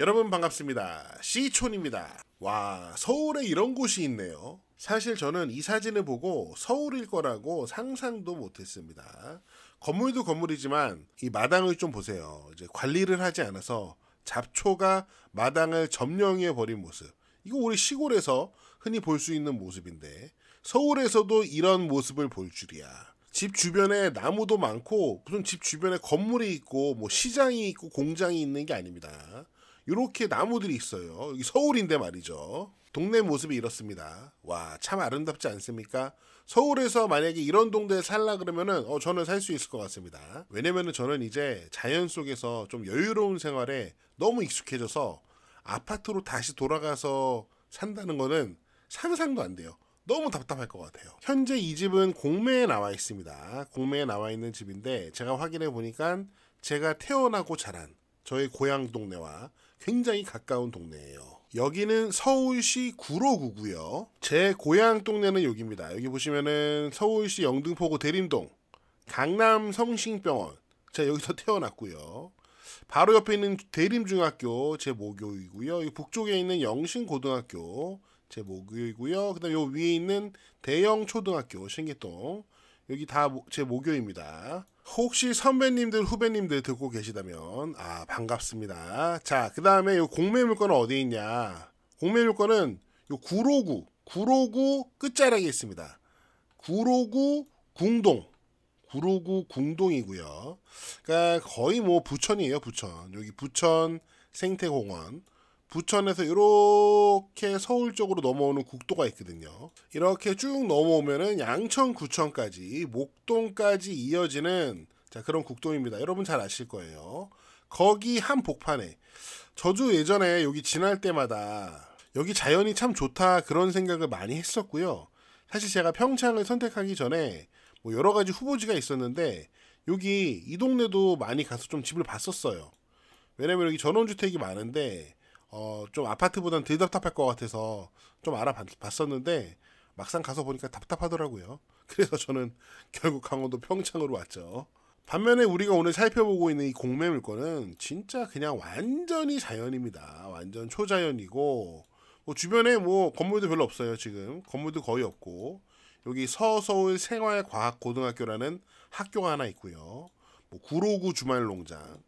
여러분 반갑습니다. C촌입니다. 와, 서울에 이런 곳이 있네요. 사실 저는 이 사진을 보고 서울일 거라고 상상도 못했습니다. 건물도 건물이지만 이 마당을 좀 보세요. 이제 관리를 하지 않아서 잡초가 마당을 점령해 버린 모습. 이거 우리 시골에서 흔히 볼 수 있는 모습인데 서울에서도 이런 모습을 볼 줄이야. 집 주변에 나무도 많고 무슨 집 주변에 건물이 있고 뭐 시장이 있고 공장이 있는 게 아닙니다. 이렇게 나무들이 있어요. 여기 서울인데 말이죠. 동네 모습이 이렇습니다. 와, 참 아름답지 않습니까? 서울에서 만약에 이런 동네에 살라 그러면은 저는 살 수 있을 것 같습니다. 왜냐면은 저는 이제 자연 속에서 좀 여유로운 생활에 너무 익숙해져서 아파트로 다시 돌아가서 산다는 거는 상상도 안 돼요. 너무 답답할 것 같아요. 현재 이 집은 공매에 나와 있습니다. 공매에 나와 있는 집인데 제가 확인해 보니까 제가 태어나고 자란 저의 고향 동네와 굉장히 가까운 동네예요. 여기는 서울시 구로구고요. 제 고향 동네는 여기입니다. 여기 보시면은 서울시 영등포구 대림동 강남 성심병원, 제가 여기서 태어났고요. 바로 옆에 있는 대림중학교 제 모교이고요. 이 북쪽에 있는 영신고등학교 제 모교이고요. 그다음 요 위에 있는 대영초등학교 신기동, 여기 다 제 모교입니다. 혹시 선배님들 후배님들 듣고 계시다면 반갑습니다. 자, 그 다음에 요 공매물건은 어디 있냐. 공매물건은 요 구로구 끝자락에 있습니다. 구로구 궁동이고요. 그러니까 거의 뭐 부천이에요. 부천. 여기 부천 생태공원, 부천에서 이렇게 서울 쪽으로 넘어오는 국도가 있거든요. 이렇게 쭉 넘어오면은 양천 구천까지 목동까지 이어지는 그런 국도입니다. 여러분 잘 아실 거예요. 거기 한복판에 저도 예전에 여기 지날 때마다 여기 자연이 참 좋다 그런 생각을 많이 했었고요. 사실 제가 평창을 선택하기 전에 뭐 여러 가지 후보지가 있었는데 여기 이 동네도 많이 가서 좀 집을 봤었어요. 왜냐면 여기 전원주택이 많은데 좀 아파트보다는 덜 답답할 것 같아서 좀 알아봤었는데 막상 가서 보니까 답답하더라고요. 그래서 저는 결국 강원도 평창으로 왔죠. 반면에 우리가 오늘 살펴보고 있는 이 공매물건은 진짜 그냥 완전히 자연입니다. 완전 초자연이고 뭐 주변에 뭐 건물도 별로 없어요. 지금 건물도 거의 없고 여기 서서울 생활과학고등학교라는 학교가 하나 있고요. 뭐 구로구 주말농장,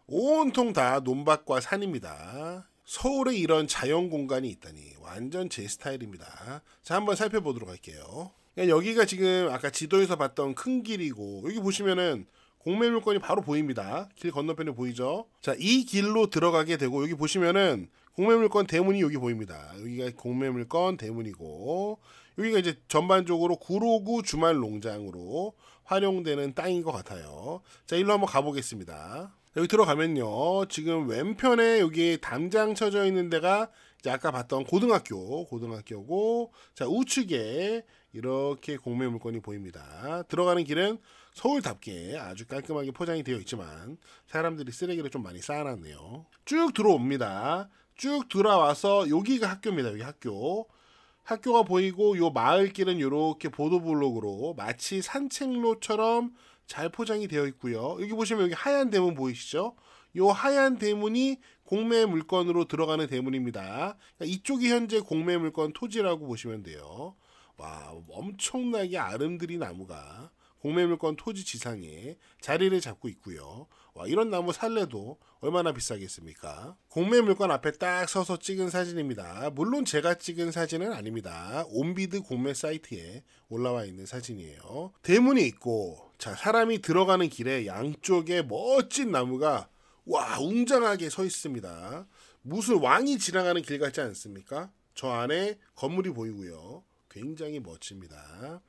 온통 다 논밭과 산입니다. 서울에 이런 자연 공간이 있다니 완전 제 스타일입니다. 자, 한번 살펴보도록 할게요. 여기가 지금 아까 지도에서 봤던 큰 길이고 여기 보시면은 공매물건이 바로 보입니다. 길 건너편에 보이죠? 자, 이 길로 들어가게 되고 여기 보시면은 공매물건 대문이 여기 보입니다. 여기가 공매물건 대문이고 여기가 이제 전반적으로 구로구 주말농장으로 활용되는 땅인 것 같아요. 자, 일로 한번 가보겠습니다. 여기 들어가면요, 지금 왼편에 여기 담장 쳐져 있는 데가 이제 아까 봤던 고등학교고, 자, 우측에 이렇게 공매물건이 보입니다. 들어가는 길은 서울답게 아주 깔끔하게 포장이 되어 있지만 사람들이 쓰레기를 좀 많이 쌓아놨네요. 쭉 들어옵니다. 쭉 들어와서 여기가 학교입니다. 여기 학교가 보이고 요 마을길은 이렇게 보도블록으로 마치 산책로처럼 잘 포장이 되어 있고요. 여기 보시면 여기 하얀 대문 보이시죠? 요 하얀 대문이 공매물건으로 들어가는 대문입니다. 그러니까 이쪽이 현재 공매물건 토지라고 보시면 돼요. 와, 엄청나게 아름드리 나무가 공매물건 토지 지상에 자리를 잡고 있고요. 와, 이런 나무 살래도 얼마나 비싸겠습니까? 공매물건 앞에 딱 서서 찍은 사진입니다. 물론 제가 찍은 사진은 아닙니다. 온비드 공매 사이트에 올라와 있는 사진이에요. 대문이 있고, 자, 사람이 들어가는 길에 양쪽에 멋진 나무가 웅장하게 서 있습니다. 무슨 왕이 지나가는 길 같지 않습니까? 저 안에 건물이 보이고요. 굉장히 멋집니다.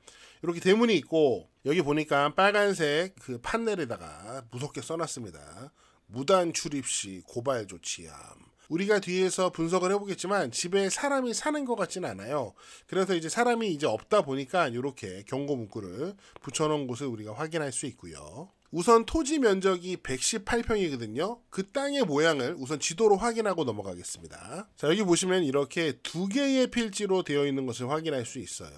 이렇게 대문이 있고 여기 보니까 빨간색 그 판넬에다가 무섭게 써놨습니다. 무단 출입 시 고발 조치함. 우리가 뒤에서 분석을 해보겠지만 집에 사람이 사는 것 같지는 않아요. 그래서 이제 사람이 이제 없다 보니까 이렇게 경고 문구를 붙여놓은 곳을 우리가 확인할 수 있고요. 우선 토지 면적이 118평이거든요. 그 땅의 모양을 우선 지도로 확인하고 넘어가겠습니다. 자, 여기 보시면 이렇게 두 개의 필지로 되어 있는 것을 확인할 수 있어요.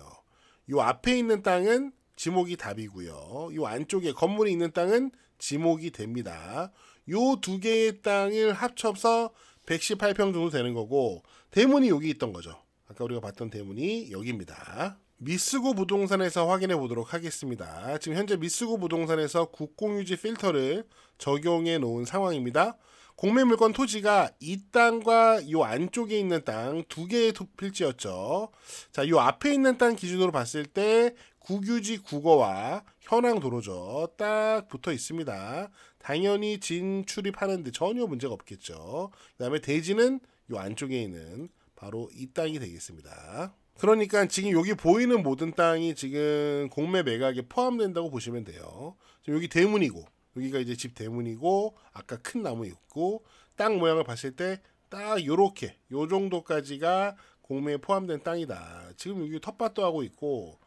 요 앞에 있는 땅은 지목이 답이고요. 요 안쪽에 건물이 있는 땅은 지목이 됩니다. 요 두 개의 땅을 합쳐서 118평 정도 되는 거고, 대문이 여기 있던 거죠. 아까 우리가 봤던 대문이 여기입니다. 미쓰고 부동산에서 확인해 보도록 하겠습니다. 지금 현재 미쓰고 부동산에서 국공유지 필터를 적용해 놓은 상황입니다. 공매물건 토지가 이 땅과 이 안쪽에 있는 땅 두 개의 필지였죠. 자, 이 앞에 있는 땅 기준으로 봤을 때 국유지 국어와 현황 도로죠. 딱 붙어 있습니다. 당연히 진출입하는데 전혀 문제가 없겠죠. 그 다음에 대지는 이 안쪽에 있는 바로 이 땅이 되겠습니다. 그러니까 지금 여기 보이는 모든 땅이 지금 공매 매각에 포함된다고 보시면 돼요. 지금 여기 대문이고, 여기가 이제 집 대문이고, 아까 큰 나무 있고, 땅 모양을 봤을 때 딱 요렇게 요 정도까지가 공매에 포함된 땅이다. 지금 여기 텃밭도 하고 있고,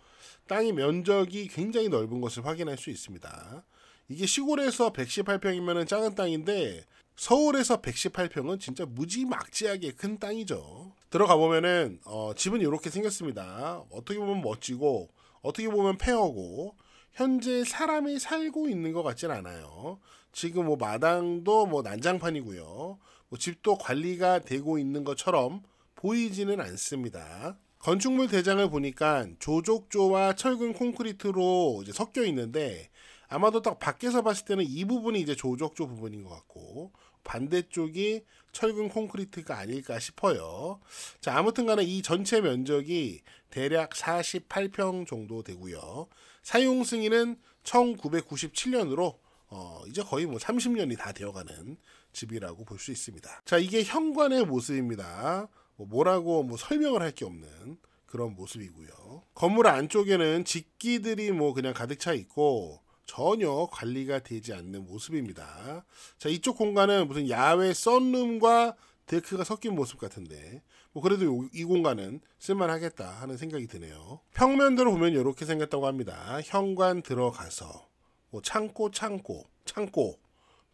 땅의 면적이 굉장히 넓은 것을 확인할 수 있습니다. 이게 시골에서 118평이면 작은 땅인데 서울에서 118평은 진짜 무지막지하게 큰 땅이죠. 들어가 보면은 집은 이렇게 생겼습니다. 어떻게 보면 멋지고 어떻게 보면 폐허고 현재 사람이 살고 있는 것 같진 않아요. 지금 뭐 마당도 뭐 난장판이고요. 뭐 집도 관리가 되고 있는 것처럼 보이지는 않습니다. 건축물 대장을 보니까 조족조와 철근 콘크리트로 이제 섞여 있는데 아마도 딱 밖에서 봤을 때는 이 부분이 이제 조족조 부분인 것 같고 반대쪽이 철근 콘크리트가 아닐까 싶어요. 자, 아무튼 간에 이 전체 면적이 대략 48평 정도 되고요. 사용 승인은 1997년으로 이제 거의 뭐 30년이 다 되어가는 집이라고 볼 수 있습니다. 자, 이게 현관의 모습입니다. 뭐라고 설명을 할 게 없는 그런 모습이고요. 건물 안쪽에는 직기들이 그냥 가득 차 있고 전혀 관리가 되지 않는 모습입니다. 자, 이쪽 공간은 무슨 야외 썬룸과 데크가 섞인 모습 같은데 그래도 이 공간은 쓸만하겠다 하는 생각이 드네요. 평면도로 보면 이렇게 생겼다고 합니다. 현관 들어가서 창고,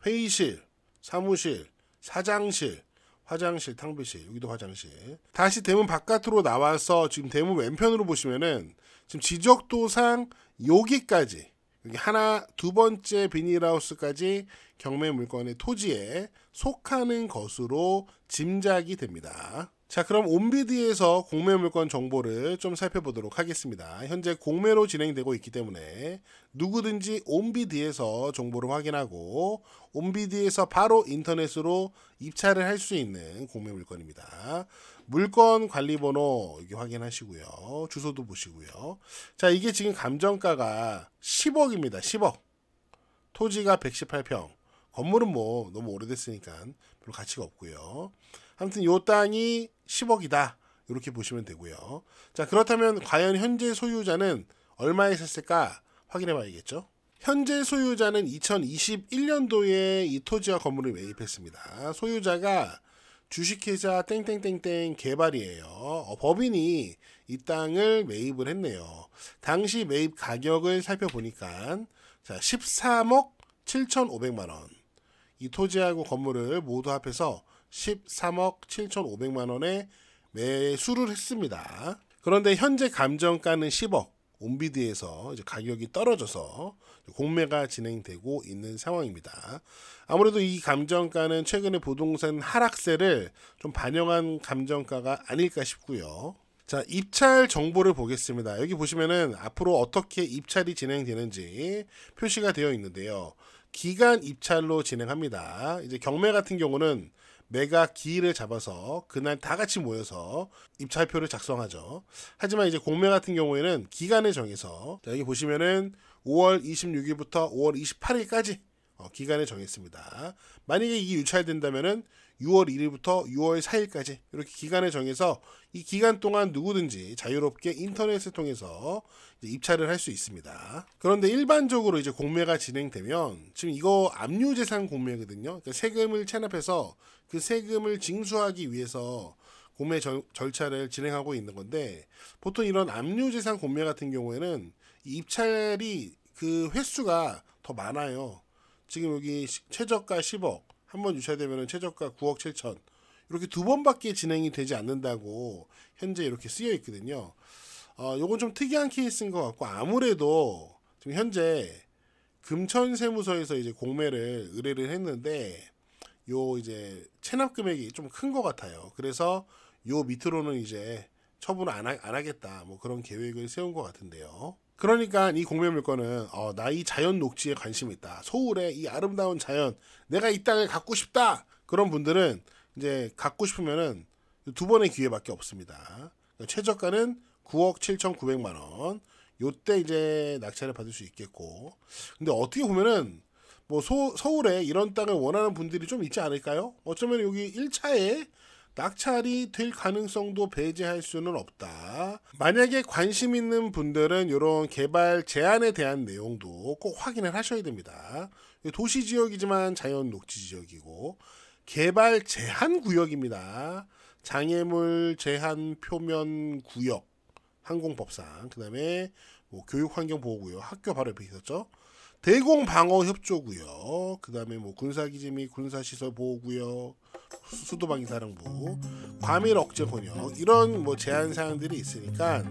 회의실, 사무실, 사장실, 화장실, 탕비실, 여기도 화장실. 다시 대문 바깥으로 나와서 지금 대문 왼편으로 보시면은 지금 지적도상 여기까지 여기 하나, 두 번째 비닐하우스까지 경매 물건의 토지에 속하는 것으로 짐작이 됩니다. 자, 그럼 온비디에서 공매 물건 정보를 좀 살펴보도록 하겠습니다. 현재 공매로 진행되고 있기 때문에 누구든지 온비디에서 정보를 확인하고 온비디에서 바로 인터넷으로 입찰을 할 수 있는 공매 물건입니다. 물건 관리번호 여기 확인하시고요. 주소도 보시고요. 자, 이게 지금 감정가가 10억입니다. 10억. 토지가 118평. 건물은 너무 오래됐으니까 별로 가치가 없고요. 아무튼 요 땅이 10억이다. 이렇게 보시면 되고요. 자, 그렇다면 과연 현재 소유자는 얼마에 샀을까 확인해 봐야겠죠. 현재 소유자는 2021년도에 이 토지와 건물을 매입했습니다. 소유자가 주식회사 땡땡땡땡 개발이에요. 법인이 이 땅을 매입을 했네요. 당시 매입 가격을 살펴보니까 자, 13억 7,500만원. 이 토지하고 건물을 모두 합해서 13억 7,500만원에 매수를 했습니다. 그런데 현재 감정가는 10억. 온비디에서 이제 가격이 떨어져서 공매가 진행되고 있는 상황입니다. 아무래도 이 감정가는 최근에 부동산 하락세를 좀 반영한 감정가가 아닐까 싶고요. 자, 입찰 정보를 보겠습니다. 여기 보시면은 앞으로 어떻게 입찰이 진행되는지 표시가 되어 있는데요. 기간 입찰로 진행합니다. 이제 경매 같은 경우는 매각 기일을 잡아서 그날 다 같이 모여서 입찰표를 작성하죠. 하지만 이제 공매 같은 경우에는 기간을 정해서 여기 보시면은 5월 26일부터 5월 28일까지 기간을 정했습니다. 만약에 이게 유찰된다면은 6월 1일부터 6월 4일까지 이렇게 기간을 정해서 이 기간 동안 누구든지 자유롭게 인터넷을 통해서 이제 입찰을 할 수 있습니다. 그런데 일반적으로 이제 공매가 진행되면 지금 이거 압류재산 공매거든요. 그러니까 세금을 체납해서 그 세금을 징수하기 위해서 공매 절차를 진행하고 있는 건데 보통 이런 압류재산 공매 같은 경우에는 이 입찰이 그 횟수가 더 많아요. 지금 여기 최저가 10억 한번 유찰되면 최저가 9억 7천 이렇게 두 번밖에 진행이 되지 않는다고 현재 이렇게 쓰여 있거든요. 요건 좀 특이한 케이스인 것 같고 아무래도 지금 현재 금천세무서에서 이제 공매를 의뢰를 했는데 요 이제 체납 금액이 좀 큰 것 같아요. 그래서 요 밑으로는 이제 처분을 안 하겠다 뭐 그런 계획을 세운 것 같은데요. 그러니까 이 공매물건은 나 이 자연 녹지에 관심이 있다. 서울의 이 아름다운 자연, 내가 이 땅을 갖고 싶다. 그런 분들은 이제 갖고 싶으면은 두 번의 기회밖에 없습니다. 최저가는 9억 7,900만 원. 요때 이제 낙찰을 받을 수 있겠고. 근데 어떻게 보면은 뭐 서울에 이런 땅을 원하는 분들이 좀 있지 않을까요? 어쩌면 여기 1차에 낙찰이 될 가능성도 배제할 수는 없다. 만약에 관심 있는 분들은 이런 개발 제한에 대한 내용도 꼭 확인을 하셔야 됩니다. 도시 지역이지만 자연 녹지 지역이고 개발 제한 구역입니다. 장애물 제한 표면 구역 항공법상, 그 다음에 뭐 교육환경보호구역, 학교 바로 옆에 있었죠. 대공방어협조구역, 그 다음에 뭐 군사기지 및 군사시설 보호구역, 수도방위사령부, 과밀 억제 권역, 이런 뭐 제한 사항들이 있으니까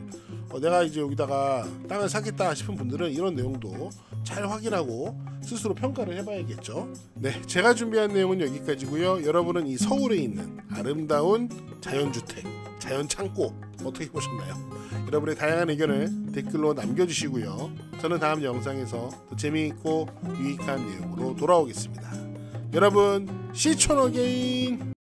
내가 이제 여기다가 땅을 사겠다 싶은 분들은 이런 내용도 잘 확인하고 스스로 평가를 해봐야겠죠. 네, 제가 준비한 내용은 여기까지고요. 여러분은 이 서울에 있는 아름다운 자연주택, 자연창고 어떻게 보셨나요? 여러분의 다양한 의견을 댓글로 남겨주시고요. 저는 다음 영상에서 더 재미있고 유익한 내용으로 돌아오겠습니다. 여러분, 시촌 어게인!